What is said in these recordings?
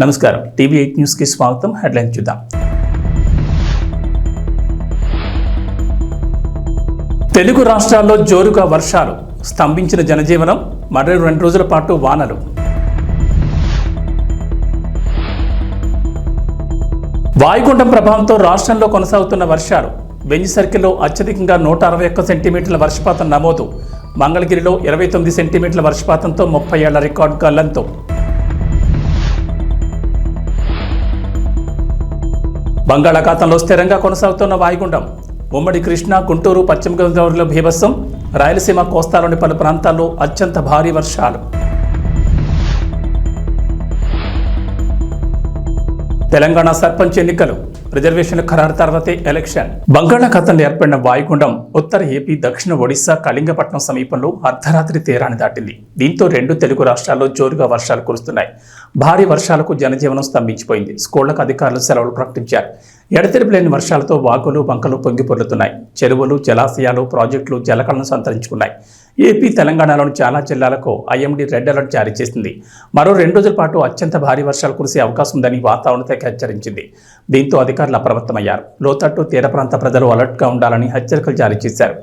నమస్కారం టీవీ8 న్యూస్ కి స్వాగతం. హెడ్లైన్ చూద్దాం. తెలుగు రాష్ట్రాల్లో జోరుగా వర్షాలు, స్తంభించిన జనజీవనం, మరో 2 రోజుల పాటు వానలు. వాయుగుండం ప్రభావంతో రాష్ట్రంలో కొనసాగుతున్న వర్షాలు. బెంజ్ సర్కిల్లో అత్యధికంగా 161 సెంటీమీటర్ల వర్షపాతం నమోదు. మంగళగిరిలో 29 సెంటీమీటర్ల వర్షపాతంతో 30 ఏళ్ల రికార్డు గల్లంతో. బంగాళాఖాతంలో స్థిరంగా కొనసాగుతున్న వాయుగుండం. ఉమ్మడి కృష్ణా, గుంటూరు, పశ్చిమ గోదావరిలో బీభత్సం. రాయలసీమ, కోస్తాలోని పలు ప్రాంతాల్లో అత్యంత భారీ వర్షాలు. తెలంగాణ సర్పంచ్ ఎన్నికలు, రిజర్వేషన్ల ఖరారు తర్వాతే ఎలక్షన్. బంగాళాఖాతంలో ఏర్పడిన వాయుగుండం ఉత్తర ఏపీ, దక్షిణ ఒడిశా, కళింగపట్నం సమీపంలో అర్ధరాత్రి తీరాన్ని దాటింది. దీంతో 2 తెలుగు రాష్ట్రాల్లో జోరుగా వర్షాలు కురుస్తున్నాయి. భారీ వర్షాలకు జనజీవనం స్తంభించిపోయింది. స్కూళ్లకు అధికారులు సెలవులు ప్రకటించారు. ఎడతెరిపి లేని వర్షాలతో వాగులు, వంకలు పొంగి పొర్లుతున్నాయి. చెరువులు, జలాశయాలు, ప్రాజెక్టులు జలకళను సంతరించుకున్నాయి. ఏపీ, తెలంగాణలోని చాలా జిల్లాలకు ఐఎండీ రెడ్ అలర్ట్ జారీ చేసింది. మరో 2 రోజుల పాటు అత్యంత భారీ వర్షాలు కురిసే అవకాశం ఉందని వాతావరణ శాఖ హెచ్చరించింది. దీంతో అధికారులు అప్రమత్తమయ్యారు. లోతట్టు, తీర ప్రాంత ప్రజలు అలర్ట్గా ఉండాలని హెచ్చరికలు జారీ చేశారు.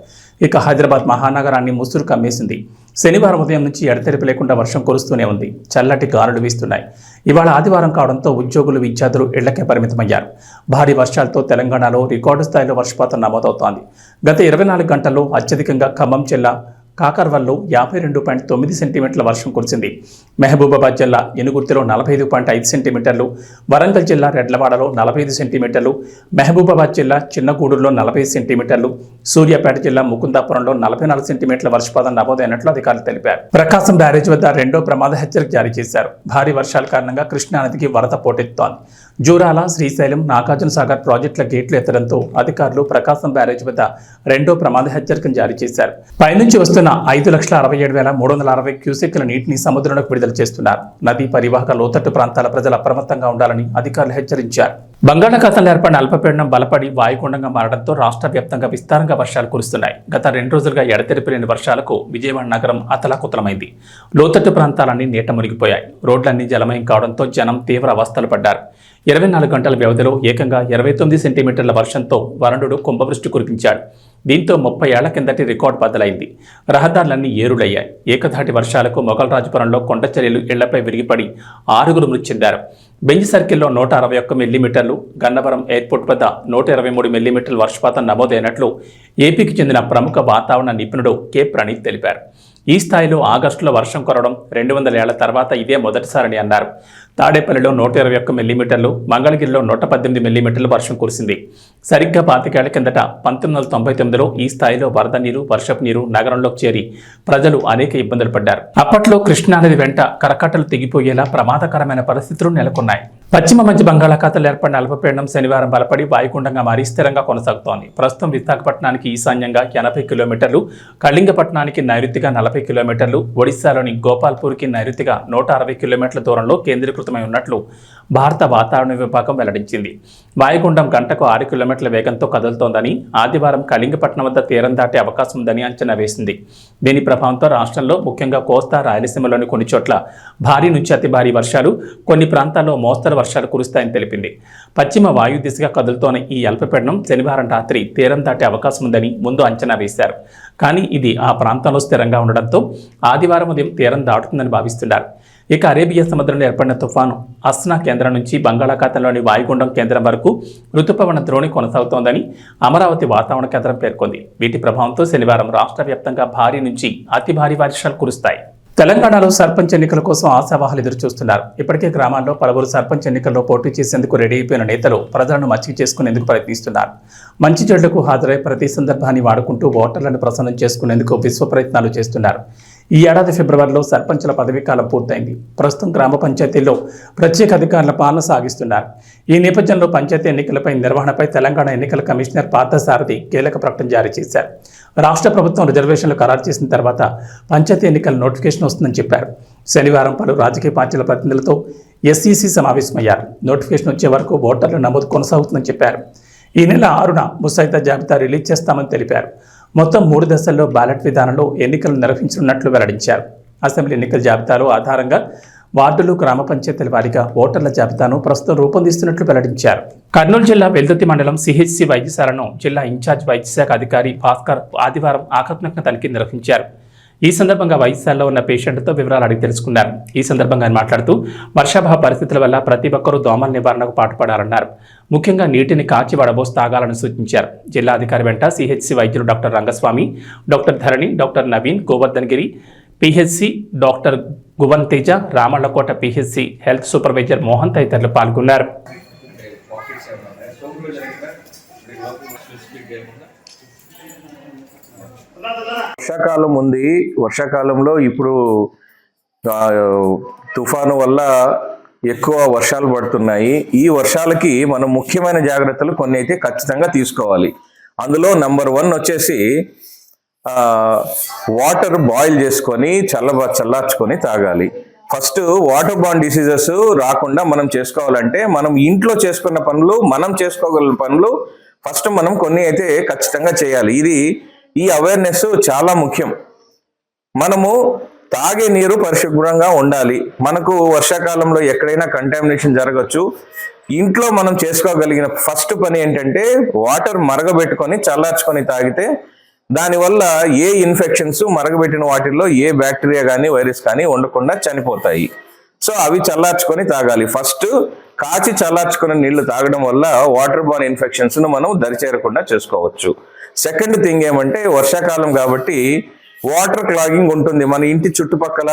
ఇక హైదరాబాద్ మహానగరాన్ని ముసురు కమ్మేసింది. శనివారం ఉదయం నుంచి ఎడతెరిపి లేకుండా వర్షం కురుస్తూనే ఉంది. చల్లటి గాలులు వీస్తున్నాయి. ఇవాళ ఆదివారం కావడంతో ఉద్యోగులు, విద్యార్థులు ఇళ్లకే పరిమితమయ్యారు. భారీ వర్షాలతో తెలంగాణలో రికార్డు స్థాయిలో వర్షపాతం నమోదవుతోంది. గత 24 గంటల్లో అత్యధికంగా ఖమ్మం జిల్లా కాకర్వల్లో 52.9 సెంటీమీటర్ల వర్షం కురిసింది. మహబూబాబాద్ జిల్లా ఎనుగుర్తిలో 45.5 సెంటీమీటర్లు, వరంగల్ జిల్లా రెడ్లవాడలో 45 సెంటీమీటర్లు, మహబూబాబాద్ జిల్లా చిన్నగూడూరులో 40 సెంటీమీటర్లు, సూర్యాపేట జిల్లా ముకుందాపురంలో 44 సెంటీమీటర్ల వర్షపాతం నమోదైనట్లు అధికారులు తెలిపారు. ప్రకాశం బ్యారేజ్ వద్ద 2వ ప్రమాద హెచ్చరిక జారీ చేశారు. భారీ వర్షాల కారణంగా కృష్ణానదికి వరద పోటెత్తుతోంది. జూరాల, శ్రీశైలం, నాగార్జున సాగర్ ప్రాజెక్టుల గేట్లు ఎత్తడంతో అధికారులు ప్రకాశం బ్యారేజ్ వద్ద 2వ ప్రమాద హెచ్చరికను జారీ చేశారు. పైనుంచి వస్తున్న 5,67,360 క్యూసెక్కుల నీటిని సముద్రంలోకి విడుదల చేస్తున్నారు. నదీ పరివాహక లోతట్టు ప్రాంతాల ప్రజలు అప్రమత్తంగా ఉండాలని అధికారులు హెచ్చరించారు. బంగాళాఖాతంలో ఏర్పడిన అల్పపీడనం బలపడి వాయుగుండంగా మారడంతో రాష్ట్ర వ్యాప్తంగా విస్తారంగా వర్షాలు కురుస్తున్నాయి. గత 2 రోజులుగా ఎడతెరిపి లేని వర్షాలకు విజయవాడ నగరం అతలాకుతలమైంది. లోతట్టు ప్రాంతాలన్నీ నీట మునిగిపోయాయి. రోడ్లన్నీ జలమయం కావడంతో జనం తీవ్ర అవస్థలు పడ్డారు. 24 గంటల వ్యవధిలో ఏకంగా 29 సెంటీమీటర్ల వర్షంతో వరుణుడు కుంభవృష్టి కురిపించాడు. దీంతో 30 ఏళ్ల కిందటి రికార్డు బద్దలైంది. రహదారులన్నీ ఏరులయ్యాయి. ఏకధాటి వర్షాలకు మొగల్రాజపురంలో కొండచర్యలు ఇళ్లపై విరిగిపడి 6గురు మృతి చెందారు. బెంజ్ సర్కిల్లో 161 మిల్లీమీటర్లు, గన్నవరం ఎయిర్పోర్ట్ వద్ద 123 మిల్లీమీటర్ల వర్షపాతం నమోదైనట్లు ఏపీకి చెందిన ప్రముఖ వాతావరణ నిపుణుడు కె ప్రణీత్ తెలిపారు. ఈ స్థాయిలో ఆగస్టులో వర్షం కురవడం 200 ఏళ్ల తర్వాత ఇదే మొదటిసారని అన్నారు. తాడేపల్లిలో 121 మిల్లీమీటర్లు, మంగళగిరిలో 118 మిల్లీమీటర్లు వర్షం కురిసింది. సరిగ్గా 25 ఏళ్ల కిందట 1999లో ఈ స్థాయిలో వరద నీరు, వర్షపు నీరు నగరంలోకి చేరి ప్రజలు అనేక ఇబ్బందులు పడ్డారు. అప్పట్లో కృష్ణానది వెంట కరకట్టలు తెగిపోయేలా ప్రమాదకరమైన పరిస్థితులు నెలకొన్నాయి. పశ్చిమ మధ్య బంగాళాఖాతంలో ఏర్పడిన అల్పపీడనం శనివారం బలపడి వాయుగుండంగా మారి స్థిరంగా కొనసాగుతోంది. ప్రస్తుతం విశాఖపట్నానికి ఈశాన్యంగా 80 కిలోమీటర్లు, కళింగపట్నానికి నైరుతిగా 40 కిలోమీటర్లు, ఒడిశాలోని గోపాల్పూర్కి నైరుతిగా 160 కిలోమీటర్ల దూరంలో కేంద్రీకృతమై ఉన్నట్లు భారత వాతావరణ విభాగం వెల్లడించింది. వాయుగుండం గంటకు 6 కిలోమీటర్ల వేగంతో కదులుతోందని, ఆదివారం కళింగపట్నం వద్ద తీరం దాటే అవకాశం ఉందని అంచనా వేసింది. దీని ప్రభావంతో రాష్ట్రంలో ముఖ్యంగా కోస్తా, రాయలసీమలోని కొన్ని చోట్ల భారీ నుంచి అతి భారీ వర్షాలు, కొన్ని ప్రాంతాల్లో మోస్తరు వర్షాలు కురుస్తాయని తెలిపింది. పశ్చిమ వాయు దిశగా కదులుతోన్న ఈ అల్పపీడనం శనివారం రాత్రి తీరం దాటే అవకాశం ఉందని ముందు అంచనా వేశారు. కానీ ఇది ఆ ప్రాంతంలో స్థిరంగా ఉండడంతో ఆదివారం ఉదయం తీరం దాటుతుందని భావిస్తున్నారు. ఇక అరేబియా సముద్రంలో ఏర్పడిన తుఫాను అస్నా కేంద్రం నుంచి బంగాళాఖాతంలోని వాయుగుండం కేంద్రం వరకు రుతుపవన ద్రోణి కొనసాగుతోందని అమరావతి వాతావరణ కేంద్రం పేర్కొంది. వీటి ప్రభావంతో శనివారం రాష్ట్ర వ్యాప్తంగా భారీ నుంచి అతి భారీ వర్షాలు కురుస్తాయి. తెలంగాణలో సర్పంచ్ ఎన్నికల కోసం ఆశావాహులు ఎదురుచూస్తున్నారు. ఇప్పటికే గ్రామాల్లో పలువురు సర్పంచ్ ఎన్నికల్లో పోటీ చేసేందుకు రెడీ అయిపోయిన నేతలు ప్రజలను మచ్చిక చేసుకునేందుకు ప్రయత్నిస్తున్నారు. మంచి చెడులకు హాజరై ప్రతి సందర్భాన్ని వాడుకుంటూ ఓటర్లను ప్రసన్నం చేసుకునేందుకు విశ్వ ప్రయత్నాలు చేస్తున్నారు. ఈ ఏడాది ఫిబ్రవరిలో సర్పంచుల పదవీకాలం పూర్తయింది. ప్రస్తుతం గ్రామ పంచాయతీల్లో ప్రత్యేక అధికారుల పాలన సాగిస్తున్నారు. ఈ నేపథ్యంలో పంచాయతీ ఎన్నికలపై నిర్వహణపై తెలంగాణ ఎన్నికల కమిషనర్ పార్థసారథి కీలక ప్రకటన జారీ చేశారు. రాష్ట్ర ప్రభుత్వం రిజర్వేషన్లు ఖరారు చేసిన తర్వాత పంచాయతీ ఎన్నికల నోటిఫికేషన్ వస్తుందని చెప్పారు. శనివారం పలు రాజకీయ పార్టీల ప్రతినిధులతో ఎస్ఈసీ సమావేశమయ్యారు. నోటిఫికేషన్ వచ్చే వరకు ఓటర్ల నమోదు కొనసాగుతుందని చెప్పారు. ఈ నెల 6న ముసాయిదా జాబితా రిలీజ్ చేస్తామని తెలిపారు. మొత్తం 3 దశల్లో బ్యాలెట్ విధానంలో ఎన్నికలు నిర్వహించనున్నట్లు వెల్లడించారు. అసెంబ్లీ ఎన్నికల జాబితాలో ఆధారంగా వార్డులు, గ్రామ పంచాయతీల వారీగా ఓటర్ల జాబితాను ప్రస్తుతం రూపొందిస్తున్నట్లు వెల్లడించారు. కర్నూలు జిల్లా వెల్దుర్తి మండలం సిహెచ్సి వైద్యశాలను జిల్లా ఇన్ఛార్జ్ వైద్యశాఖ అధికారి భాస్కర్ ఆదివారం ఆకస్మిక తనిఖీ నిర్వహించారు. ఈ సందర్భంగా వైద్యశాలలో ఉన్న పేషెంట్తో వివరాలు అడిగి తెలుసుకున్నారు. ఈ సందర్భంగా ఆయన మాట్లాడుతూ వర్షాభావ పరిస్థితుల వల్ల ప్రతి ఒక్కరూ దోమల నివారణకు పాటుపడాలన్నారు. ముఖ్యంగా నీటిని కాచి వడబోసి తాగాలని సూచించారు. జిల్లా అధికారి వెంట సిహెచ్సి వైద్యులు doctor Rangaswamy, doctor Dharani, doctor Naveen, Govardhan Giri, PHC doctor Guvan Teja, Ramallakota PHC health supervisor Mohan తదితరులు పాల్గొన్నారు. వర్షాకాలం ఉంది. వర్షాకాలంలో ఇప్పుడు తుఫాను వల్ల ఎక్కువ వర్షాలు పడుతున్నాయి. ఈ వర్షాలకి మనం ముఖ్యమైన జాగ్రత్తలు కొన్ని అయితే ఖచ్చితంగా తీసుకోవాలి. అందులో నంబర్ 1 వచ్చేసి వాటర్ బాయిల్ చేసుకొని చల్లార్చుకొని తాగాలి. ఫస్ట్ వాటర్ బార్న్ డిసీజెస్ రాకుండా మనం చేసుకోవాలంటే మనం ఇంట్లో చేసుకున్న పనులు, మనం చేసుకోగల పనులు ఫస్ట్ మనం కొన్ని అయితే ఖచ్చితంగా చేయాలి. ఈ అవేర్నెస్ చాలా ముఖ్యం. మనము తాగే నీరు పరిశుభ్రంగా ఉండాలి. మనకు వర్షాకాలంలో ఎక్కడైనా కంటామినేషన్ జరగచ్చు. ఇంట్లో మనం చేసుకోగలిగిన ఫస్ట్ పని ఏంటంటే వాటర్ మరగబెట్టుకొని చల్లార్చుకొని తాగితే దానివల్ల ఏ ఇన్ఫెక్షన్స్, మరగబెట్టిన వాటిల్లో ఏ బ్యాక్టీరియా కానీ వైరస్ కానీ ఉండకుండా చనిపోతాయి. సో అవి చల్లార్చుకొని తాగాలి. ఫస్ట్ కాచి చల్లార్చుకున్న నీళ్లు తాగడం వల్ల వాటర్ బార్న్ ఇన్ఫెక్షన్స్ ను మనం దరిచేరకుండా చేసుకోవచ్చు. సెకండ్ థింగ్ ఏమంటే వర్షాకాలం కాబట్టి వాటర్ క్లాగింగ్ ఉంటుంది. మన ఇంటి చుట్టుపక్కల,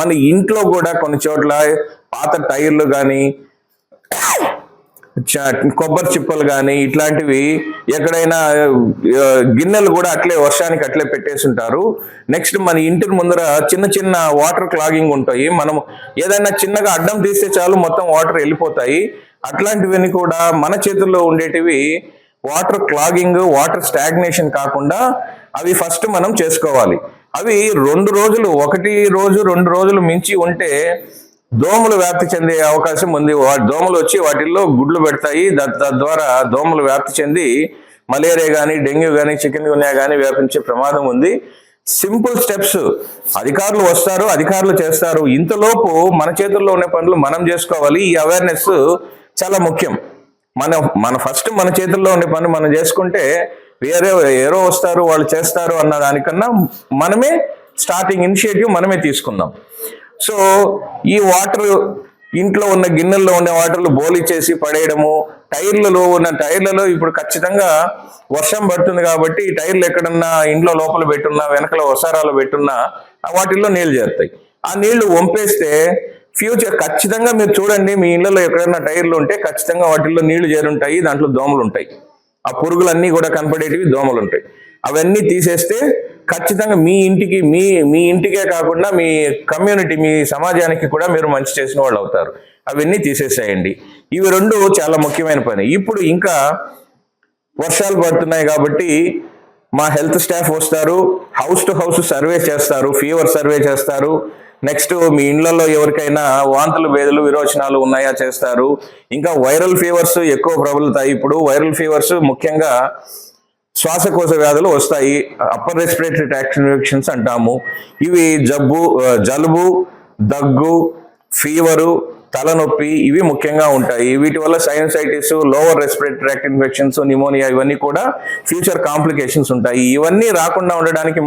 మన ఇంట్లో కూడా కొన్ని చోట్ల పాత టైర్లు కానీ, కొబ్బరి చిప్పలు కానీ ఇట్లాంటివి ఎక్కడైనా గిన్నెలు కూడా అట్లే వర్షానికి అట్లే పెట్టేసి ఉంటారు. నెక్స్ట్ మన ఇంటి ముందర చిన్న చిన్న వాటర్ క్లాగింగ్ ఉంటాయి. మనం ఏదైనా చిన్నగా అడ్డం తీస్తే చాలు మొత్తం వాటర్ వెళ్ళిపోతాయి. అట్లాంటివన్నీ కూడా మన చేతుల్లో ఉండేటివి వాటర్ క్లాగింగ్, వాటర్ స్టాగ్నేషన్ కాకుండా అవి ఫస్ట్ మనం చేసుకోవాలి. అవి 2 రోజులు, 1 రోజు 2 రోజులు మించి ఉంటే దోమలు వ్యాప్తి చెందే అవకాశం ఉంది. దోమలు వచ్చి వాటిల్లో గుడ్లు పెడతాయి. తద్వారా దోమలు వ్యాప్తి చెంది మలేరియా కానీ, డెంగ్యూ కానీ, చికెన్ గున్యా కానీ వ్యాపించే ప్రమాదం ఉంది. సింపుల్ స్టెప్స్ అధికారులు వస్తారు, అధికారులు చేస్తారు. ఇంతలోపు మన చేతుల్లో ఉన్న పనులు మనం చేసుకోవాలి. ఈ అవేర్నెస్ చాలా ముఖ్యం. మన ఫస్ట్ మన చేతుల్లో ఉండే పని మనం చేసుకుంటే ఎవరో వస్తారు, వాళ్ళు చేస్తారు అన్న దానికన్నా మనమే స్టార్టింగ్ ఇనిషియేటివ్ మనమే తీసుకుందాం. సో ఈ వాటర్ ఇంట్లో ఉన్న గిన్నెల్లో ఉన్న వాటర్లు బోలి చేసి పడేయడము, టైర్లలో ఇప్పుడు ఖచ్చితంగా వర్షం పడుతుంది కాబట్టి ఈ టైర్లు ఎక్కడన్నా ఇంట్లో లోపల పెట్టున్నా, వెనకల వసారాలు పెట్టున్నా వాటిల్లో నీళ్లు చేరుతాయి. ఆ నీళ్లు వంపేస్తే ఫ్యూచర్ ఖచ్చితంగా మీరు చూడండి, మీ ఇళ్లలో ఎక్కడైనా టైర్లు ఉంటే ఖచ్చితంగా వాటిల్లో నీళ్లు చేరుంటాయి. దాంట్లో దోమలు ఉంటాయి. ఆ పురుగులన్నీ కూడా కనపడేటివి దోమలు ఉంటాయి. అవన్నీ తీసేస్తే ఖచ్చితంగా మీ ఇంటికే కాకుండా మీ కమ్యూనిటీ, మీ సమాజానికి కూడా మీరు మంచి చేసిన వాళ్ళు అవుతారు. అవన్నీ తీసేసేయండి. ఇవి 2 చాలా ముఖ్యమైన పని. ఇప్పుడు ఇంకా వర్షాలు పడుతున్నాయి కాబట్టి మా హెల్త్ స్టాఫ్ వస్తారు, హౌస్ టు హౌస్ సర్వే చేస్తారు, ఫీవర్ సర్వే చేస్తారు. నెక్స్ట్ మీ ఇళ్లలో ఎవరికైనా వాంతులు, భేదులు, విరోచనాలు ఉన్నాయా చేస్తారు. ఇంకా వైరల్ ఫీవర్స్ ఎక్కువ ప్రబలుతాయి. ఇప్పుడు వైరల్ ఫీవర్స్ ముఖ్యంగా శ్వాసకోశ వ్యాధులు వస్తాయి. అప్పర్ రెస్పిరేటరీ ట్రాక్ట్ ఇన్ఫెక్షన్స్ అంటాము. ఇవి జలుబు, దగ్గు, ఫీవరు, తలనొప్పి ఇవి ముఖ్యంగా ఉంటాయి. వీటి వల్ల sinusitis, lower respiratory tract infections, pneumonia ఇవన్నీ కూడా ఫ్యూచర్ కాంప్లికేషన్స్ ఉంటాయి. ఇవన్నీ రాకుండా ఉండడానికి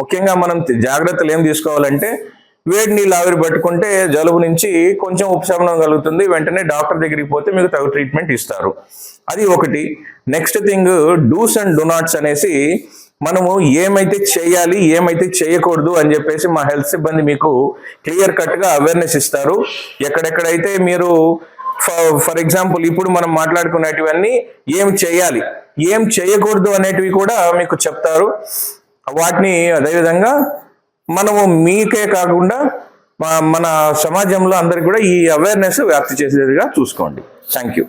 ముఖ్యంగా మనం జాగ్రత్తలు ఏం తీసుకోవాలంటే వేడి నీళ్ళు ఆవిరి పట్టుకుంటే జలుబు నుంచి కొంచెం ఉపశమనం కలుగుతుంది. వెంటనే డాక్టర్ దగ్గరికి పోతే మీకు తగు ట్రీట్మెంట్ ఇస్తారు. అది ఒకటి. Next thing dos and do nots అనేసి మనము ఏమైతే చేయాలి, ఏమైతే చేయకూడదు అని చెప్పేసి మా హెల్త్ సిబ్బంది మీకు క్లియర్ కట్గా అవేర్నెస్ ఇస్తారు. ఎక్కడెక్కడైతే మీరు ఫర్ ఎగ్జాంపుల్ ఇప్పుడు మనం మాట్లాడుకునేటివన్నీ ఏం చేయాలి, ఏం చేయకూడదు అనేటివి కూడా మీకు చెప్తారు. వాటిని అదేవిధంగా మనము మీకే కాకుండా మన సమాజంలో అందరికీ కూడా ఈ అవేర్నెస్ వ్యాప్తి చేసేదిగా చూసుకోండి. Thank you.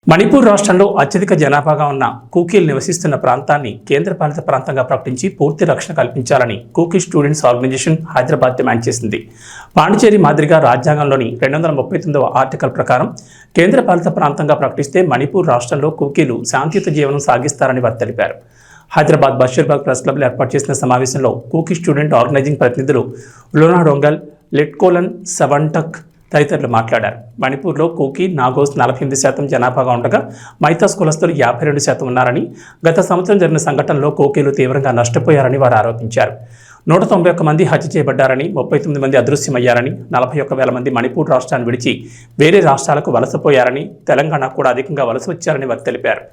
మణిపూర్ రాష్ట్రంలో అత్యధిక జనాభాగా ఉన్న కూకీలు నివసిస్తున్న ప్రాంతాన్ని కేంద్రపాలిత ప్రాంతంగా ప్రకటించి పూర్తి రక్షణ కల్పించాలని Kuki students organisation Hyderabad demand చేసింది. పాండిచేరి మాదిరిగా రాజ్యాంగంలోని 239వ ఆర్టికల్ ప్రకారం కేంద్రపాలిత ప్రాంతంగా ప్రకటిస్తే మణిపూర్ రాష్ట్రంలో కూకీలు శాంతియుత జీవనం సాగిస్తారని వారు తెలిపారు. హైదరాబాద్ బషీర్బాగ్ ప్రెస్ క్లబ్లో ఏర్పాటు చేసిన సమావేశంలో కూకీ స్టూడెంట్ ఆర్గనైజింగ్ ప్రతినిధులు లోనా డొంగల్, లిట్కోలన్ సవంటక్ తదితరులు మాట్లాడారు. మణిపూర్లో కూకీ, నాగోస్ 48% జనాభాగా ఉండగా మైతాస్ కులస్తులు 52% ఉన్నారని, గత సంవత్సరం జరిగిన సంఘటనలో కూకీలు తీవ్రంగా నష్టపోయారని వారు ఆరోపించారు. 191 మంది హత్య చేయబడ్డారని, 39 మంది అదృశ్యమయ్యారని, 41,000 మంది మణిపూర్ రాష్ట్రాన్ని విడిచి వేరే రాష్ట్రాలకు వలసపోయారని, తెలంగాణ కూడా అధికంగా వలస వచ్చారని వారు తెలిపారు.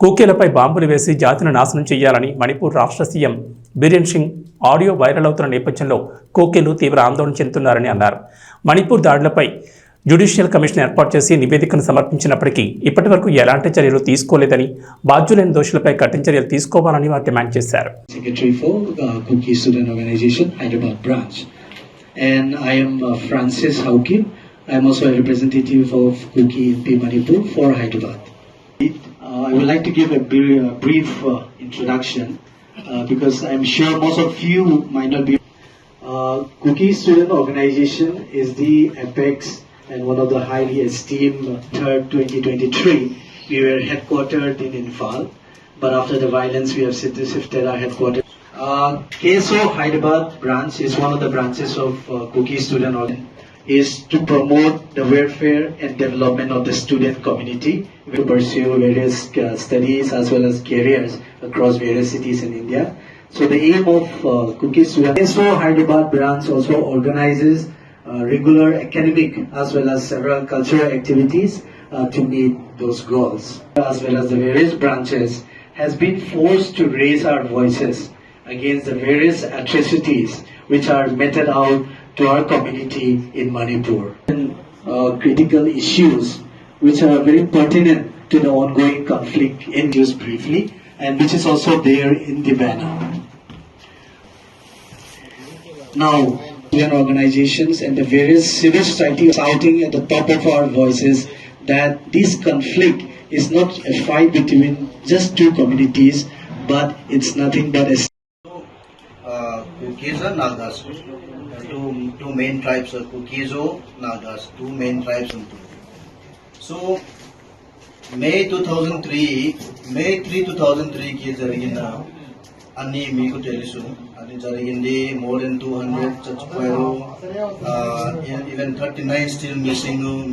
కూకీలపై బాంబులు వేసి జాతిని నాశనం చేయాలని మణిపూర్ రాష్ట్ర CM Biren Singh audio viral అవుతున్న నేపథ్యంలో కూకీలు తీవ్ర ఆందోళన చెందుతున్నారని అన్నారు. మణిపూర్ దాడులపై జ్యుడిషియల్ కమిషన్ ఏర్పాటు చేసి నివేదికను సమర్పించినప్పటికీ ఇప్పటి వరకు ఎలాంటి చర్యలు తీసుకోలేదని, బాధ్యులైన దోషులపై కఠిన చర్యలు తీసుకోవాలని వారు డిమాండ్ చేశారు. Secretary for Kuki Student Organization, Hyderabad branch, and I am Francis Haukim. I am also a representative of Kuki MP Manipur for Hyderabad. I would like to give a brief introduction because I am sure most of you might not be. Kuki Student Organization is the apex and one of the highly esteemed third 2023. We were headquartered in Imphal, but after the violence we have shifted our headquarters. KSO Hyderabad branch is one of the branches of Kuki Student Organization. Is to promote the welfare and development of the student community. We pursue various studies as well as careers across various cities in India. So the aim of Kuki Student KSO Hyderabad branch also organizes regular academic as well as several cultural activities to meet those goals. As well as the various branches has been forced to raise our voices against the various atrocities which are meted out to our community in Manipur. Critical issues which are very pertinent to the ongoing conflict induced briefly and which is also there in the banner. Now, organizations and the various civil society are shouting at the top of our voices that this conflict is not a fight between just two communities, but it's nothing but a Kukis and Nagas, two main tribes are Kukizo, Nagas, two main tribes ఉంటుంది. So May 3, 2003కి జరిగిన అన్ని మీకు తెలుసు. అది జరిగింది. More than 200 చచ్చిపోయారు. Even 39 still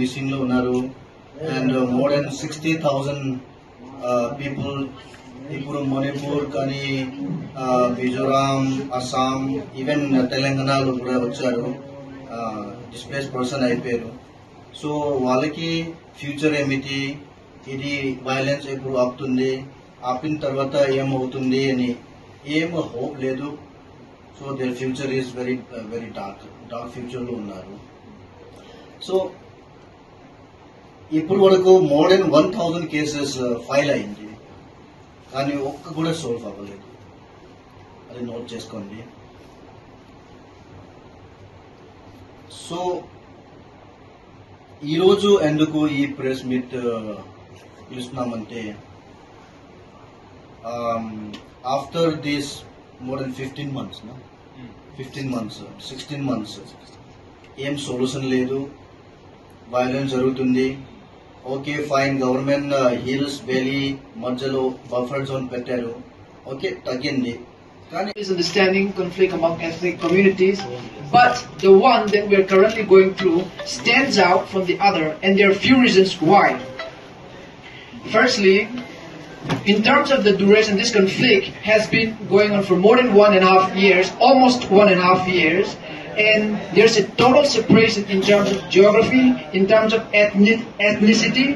missing లో ఉన్నారు. అండ్ మోర్ దెన్ 60,000 పీపుల్ ఇప్పుడు మణిపూర్ కానీ మిజోరాం, అస్సాం, ఈవెన్ తెలంగాణలో కూడా వచ్చారు. డిస్ప్లేస్ పర్సన్ అయిపోయారు. సో వాళ్ళకి ఫ్యూచర్ ఏమిటి, ఇది వైలెన్స్ ఎప్పుడు ఆపుతుంది, ఆపిన తర్వాత ఏమవుతుంది అని ఏం హోప్ లేదు. So their future is very very dark ఫ్యూచర్లో ఉన్నారు. సో ఇప్పుడు వరకు మోర్ దెన్ 1,000 కేసెస్ ఫైల్ అయింది, కానీ ఒక్క కూడా సాల్వ్ అవ్వలేదు. అది నోట్ చేసుకోండి. సో ఈరోజు ఎందుకు ఈ ప్రెస్ మీట్ పిలుస్తున్నామంటే, after this more than 16 months ఏం సొల్యూషన్ లేదు, వైలెన్స్ జరుగుతుంది. Okay fine, government hills valley మధ్యలో బఫర్ జోన్ పెట్టారు, ఓకే తగ్గింది. కానీ misunderstanding, conflict among ethnic communities, but the one that we are currently going through stands out from the other, and there are few reasons why. Firstly, in terms of the duration, this conflict has been going on for more than 1.5 years, almost 1.5 years, and there's a total separation in terms of geography, in terms of ethnicity,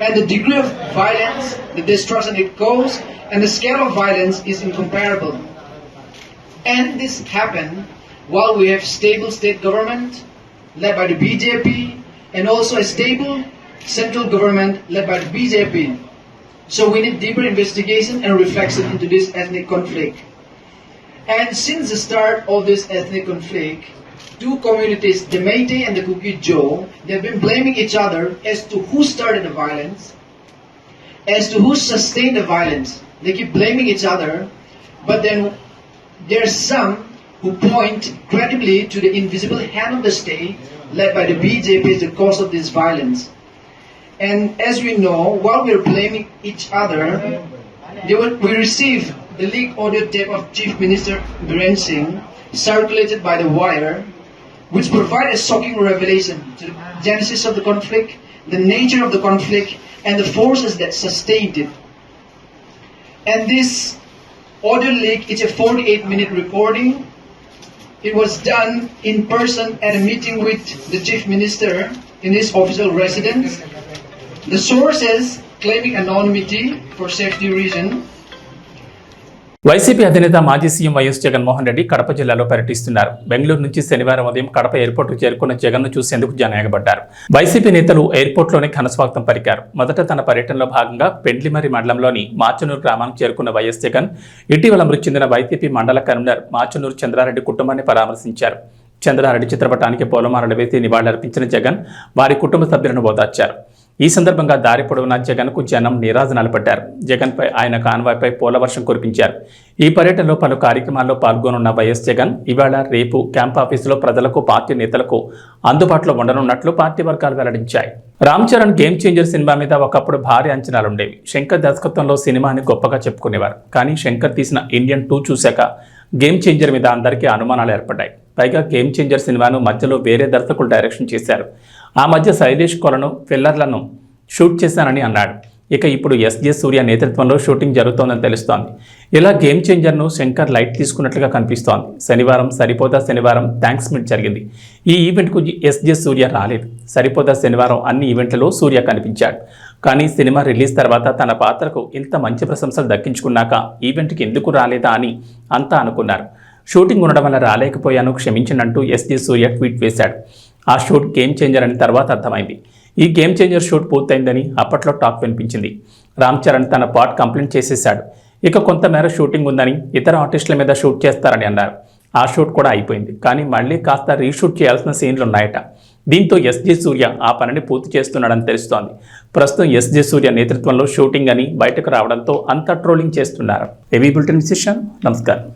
and the degree of violence, the destruction it caused, and the scale of violence is incomparable. And this happened while we have stable state government led by the BJP and also a stable central government led by the BJP. So we need deeper investigation and reflection into this ethnic conflict. And since the start of this ethnic conflict, two communities, the Métis and the Kuki-Jo, they've been blaming each other as to who started the violence, as to who sustained the violence. They keep blaming each other, but then there are some who point credibly to the invisible hand of the state led by the BJP as the cause of this violence. And as we know, while we are blaming each other, we received the leaked audio tape of Chief Minister Biren Singh circulated by the wire, which provide a shocking revelation to the genesis of the conflict, the nature of the conflict, and the forces that sustained it. And this audio leak, it's a 48-minute recording. It was done in person at a meeting with the Chief Minister in his official residence. The sources claiming anonymity for safety reason. YCP అధినేత మాజీ CM YS Jaganmohan Reddy Kadapa జిల్లాలో పర్యటిస్తున్నారు. బెంగళూరు నుంచి శనివారం ఉదయం కడప ఎయిర్పోర్టుకు చేరుకున్న జగన్ను చూసేందుకు జనం ఎగబడ్డారు. వైసీపీ నేతలు ఎయిర్పోర్ట్లోనే ఘనస్వాగతం పలికారు. మొదట తన పర్యటనలో భాగంగా పెండ్లిమర్రి మండలంలోని మాచనూరు గ్రామానికి చేరుకున్న వైఎస్ జగన్ ఇటీవల మృతి చెందిన వైసీపీ మండల కన్వీనర్ మాచనూరు చంద్రారెడ్డి కుటుంబాన్ని పరామర్శించారు. చంద్రారెడ్డి చిత్రపటానికి పూలమాలలు వేసి నివాళులర్పించిన జగన్ వారి కుటుంబ సభ్యులను ఓదార్చారు. ఈ సందర్భంగా దారి పొడవునా జగన్కు జనం నీరాజనాలు పట్టారు. జగన్పై ఆయన కాన్వాయ్పై పూలవర్షం కురిపించారు. ఈ పర్యటనలో పలు కార్యక్రమాల్లో పాల్గొనున్న వైఎస్ జగన్ ఇవాళ రేపు క్యాంప్ ఆఫీసులో ప్రజలకు పార్టీ నేతలకు అందుబాటులో ఉండనున్నట్లు పార్టీ వర్గాలు వెల్లడించాయి. Ram Charan game changer cinema మీద ఒకప్పుడు భారీ అంచనాలుండేవి. శంకర్ దర్శకత్వంలో సినిమాని గొప్పగా చెప్పుకునేవారు. కానీ శంకర్ తీసిన ఇండియన్ 2 చూశాక గేమ్ చేంజర్ మీద అందరికీ అనుమానాలు ఏర్పడ్డాయి. పైగా గేమ్ చేంజర్ సినిమాను మధ్యలో వేరే దర్శకులు డైరెక్షన్ చేశారు. ఆ మధ్య శైలేష్ కొలను ఫిల్లర్లను షూట్ చేశానని అన్నాడు. ఇక ఇప్పుడు ఎస్జే సూర్య నేతృత్వంలో షూటింగ్ జరుగుతోందని తెలుస్తోంది. ఇలా గేమ్ చేంజర్ను శంకర్ లైట్ తీసుకున్నట్లుగా కనిపిస్తోంది. శనివారం సరిపోదా శనివారం థ్యాంక్స్ మీట్ జరిగింది. ఈ ఈవెంట్కు ఎస్జే సూర్య రాలేదు. సరిపోదా శనివారం అన్ని ఈవెంట్లలో సూర్య కనిపించాడు. కానీ సినిమా రిలీజ్ తర్వాత తన పాత్రకు ఇంత మంచి ప్రశంసలు దక్కించుకున్నాక ఈవెంట్కి ఎందుకు రాలేదా అని అంతా అనుకున్నారు. షూటింగ్ ఉండడం వల్ల రాలేకపోయాను, క్షమించనంటూ ఎస్జే సూర్య ట్వీట్ వేశాడు. ఆ షూట్ గేమ్ చేంజర్ అని తర్వాత అర్థమైంది. ఈ గేమ్ చేంజర్ షూట్ పూర్తయిందని అప్పట్లో టాక్ వినిపించింది. రామ్ చరణ్ తన పార్ట్ కంప్లీట్ చేసేశాడు. ఇక కొంతమేర షూటింగ్ ఉందని ఇతర ఆర్టిస్టుల మీద షూట్ చేస్తారని అన్నారు. ఆ షూట్ కూడా అయిపోయింది. కానీ మళ్ళీ కాస్త రీషూట్ చేయాల్సిన సీన్లు ఉన్నాయట. దీంతో ఎస్జే సూర్య ఆ పనిని పూర్తి చేస్తున్నాడని తెలుస్తోంది. ప్రస్తుతం ఎస్జే సూర్య నేతృత్వంలో షూటింగ్ అని బయటకు రావడంతో అంతా ట్రోలింగ్ చేస్తున్నారు. ఏవీ బులెటిన్ విశేషం. నమస్కారం.